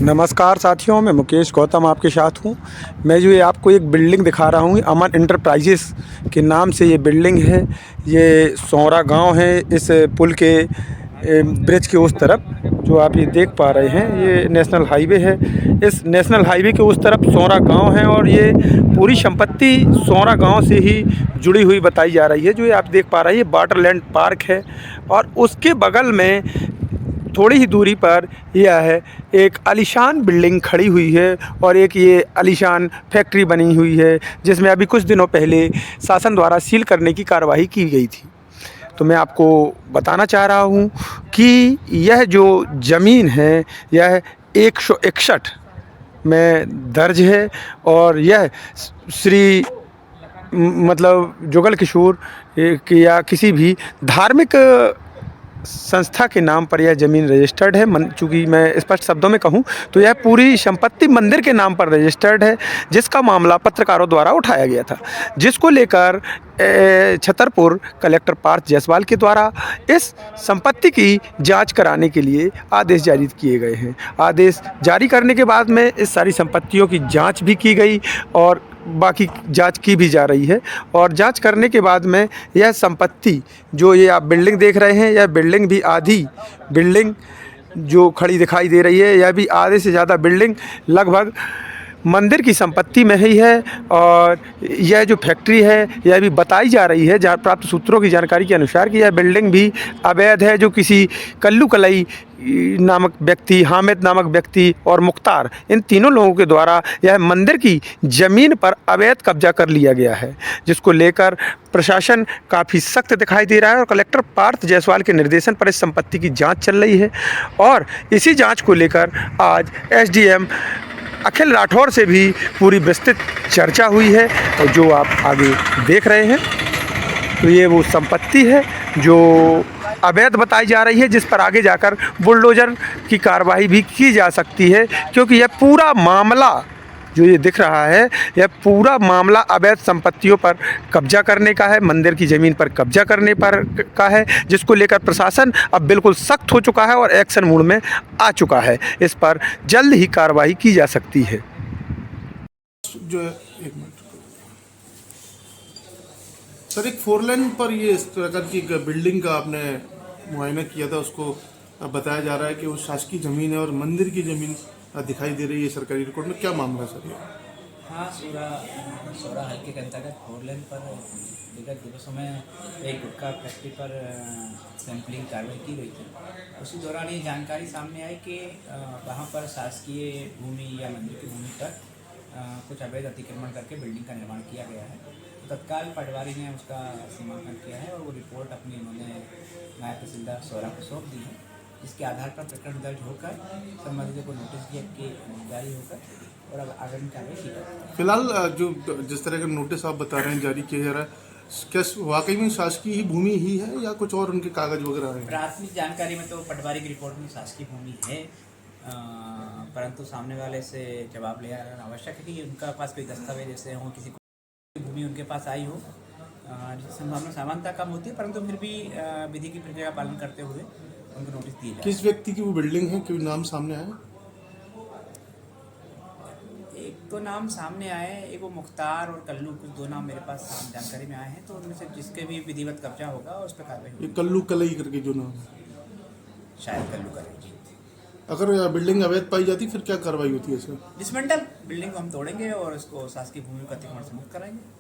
नमस्कार साथियों, मैं मुकेश गौतम आपके साथ हूँ। मैं जो ये आपको एक बिल्डिंग दिखा रहा हूँ, अमन एंटरप्राइजेस के नाम से ये बिल्डिंग है। ये सौरा गांव है। इस पुल के ब्रिज के उस तरफ जो आप ये देख पा रहे हैं, ये नेशनल हाईवे है। इस नेशनल हाईवे के उस तरफ सौरा गांव है और ये पूरी संपत्ति सौरा गांव से ही जुड़ी हुई बताई जा रही है। जो ये आप देख पा रहे हैं, ये वाटरलैंड पार्क है और उसके बगल में थोड़ी ही दूरी पर यह है एक आलीशान बिल्डिंग खड़ी हुई है और एक ये आलीशान फैक्ट्री बनी हुई है, जिसमें अभी कुछ दिनों पहले शासन द्वारा सील करने की कार्रवाई की गई थी। तो मैं आपको बताना चाह रहा हूँ कि यह जो ज़मीन है यह 161 में दर्ज है और यह श्री मतलब जुगल किशोर या किसी भी धार्मिक संस्था के नाम पर यह ज़मीन रजिस्टर्ड है। चूँकि मैं स्पष्ट शब्दों में कहूँ तो यह पूरी संपत्ति मंदिर के नाम पर रजिस्टर्ड है, जिसका मामला पत्रकारों द्वारा उठाया गया था, जिसको लेकर छतरपुर कलेक्टर पार्थ जायसवाल के द्वारा इस संपत्ति की जांच कराने के लिए आदेश जारी किए गए हैं। आदेश जारी करने के बाद में इस सारी संपत्तियों की जांच भी की गई और बाकी जांच की भी जा रही है। और जांच करने के बाद में यह संपत्ति जो ये आप बिल्डिंग देख रहे हैं, यह बिल्डिंग भी आधी बिल्डिंग जो खड़ी दिखाई दे रही है, यह भी आधे से ज़्यादा बिल्डिंग लगभग मंदिर की संपत्ति में ही है। और यह जो फैक्ट्री है यह भी बताई जा रही है प्राप्त सूत्रों की जानकारी के अनुसार कि यह बिल्डिंग भी अवैध है, जो किसी कल्लू कलई नामक व्यक्ति, हामिद नामक व्यक्ति और मुख्तार, इन तीनों लोगों के द्वारा यह मंदिर की ज़मीन पर अवैध कब्जा कर लिया गया है, जिसको लेकर प्रशासन काफ़ी सख्त दिखाई दे रहा है। और कलेक्टर पार्थ जायसवाल के निर्देशन पर इस संपत्ति की जांच चल रही है और इसी जांच को लेकर आज एसडीएम अखिल राठौर से भी पूरी विस्तृत चर्चा हुई है। और जो आप आगे देख रहे हैं तो ये वो संपत्ति है जो अवैध बताई जा रही है, जिस पर आगे जाकर बुलडोज़र की कार्रवाई भी की जा सकती है, क्योंकि यह पूरा मामला जो ये दिख रहा है यह पूरा मामला अवैध संपत्तियों पर कब्जा करने का है, मंदिर की ज़मीन पर कब्जा करने पर का है, जिसको लेकर प्रशासन अब बिल्कुल सख्त हो चुका है और एक्शन मोड में आ चुका है। इस पर जल्द ही कार्रवाई की जा सकती है। जो एक मिनट सर, एक 4 लेन पर ये इस प्रकार की बिल्डिंग का आपने मुआयना किया था, उसको बताया जा रहा है कि वो शासकीय ज़मीन है और मंदिर की ज़मीन दिखाई दे रही है सरकारी रिकॉर्ड में। क्या मामला सर ये? हाँ, सौरा हल्के के अंतर्गत 4 लेन पर विगत दिवसों में एक गुटखा फैक्ट्री पर सैंपलिंग कार्रवाई की गई थी। उसी दौरान ये जानकारी सामने आई कि वहाँ पर शासकीय भूमि या मंदिर की भूमि पर कुछ अवैध अतिक्रमण करके बिल्डिंग का निर्माण किया गया है। तो तत्काल पटवारी ने उसका सीमांकन किया है और वो रिपोर्ट अपनी उन्होंने नायब तहसीलदार सौरा को सौंप दी है, जिसके आधार पर प्रकरण दर्ज होकर संबंधित को नोटिस दिया जारी होकर और अब आगामी कार्रवाई की जाएगी। फिलहाल जो जिस तरह का नोटिस आप बता रहे हैं जारी किया जा रहा है, क्या वाकई में शासकीय ही भूमि ही है या कुछ और उनके कागज वगैरह हैं? प्राथमिक जानकारी में तो पटवारी की रिपोर्ट में शासकीय भूमि है, परंतु सामने वाले से जवाब ले आना आवश्यक है कि उनका पास कोई दस्तावेज जैसे हो, किसी को भूमि उनके पास आई हो, जिससे संभावना समानता कम होती है, परंतु फिर भी विधि की प्रक्रिया का पालन करते हुए उनको नोटिस दिए जाए। किस व्यक्ति की वो बिल्डिंग है, कोई नाम सामने आया? एक तो नाम सामने आए, एक वो मुख्तार और कल्लू, कुछ दो नाम मेरे पास जानकारी में आए हैं, तो उनमें से जिसके भी विधिवत कब्जा होगा उस पर कार्रवाई होगी। ये कल्लू कलई करके जो नाम है, शायद कल्लू करेगी। अगर बिल्डिंग अवैध पाई जाती फिर क्या कार्रवाई होती है सर? डिसमेंटल बिल्डिंग को हम तोड़ेंगे और उसको शासकीय भूमि का अतिक्रमण से मुक्त कराएंगे।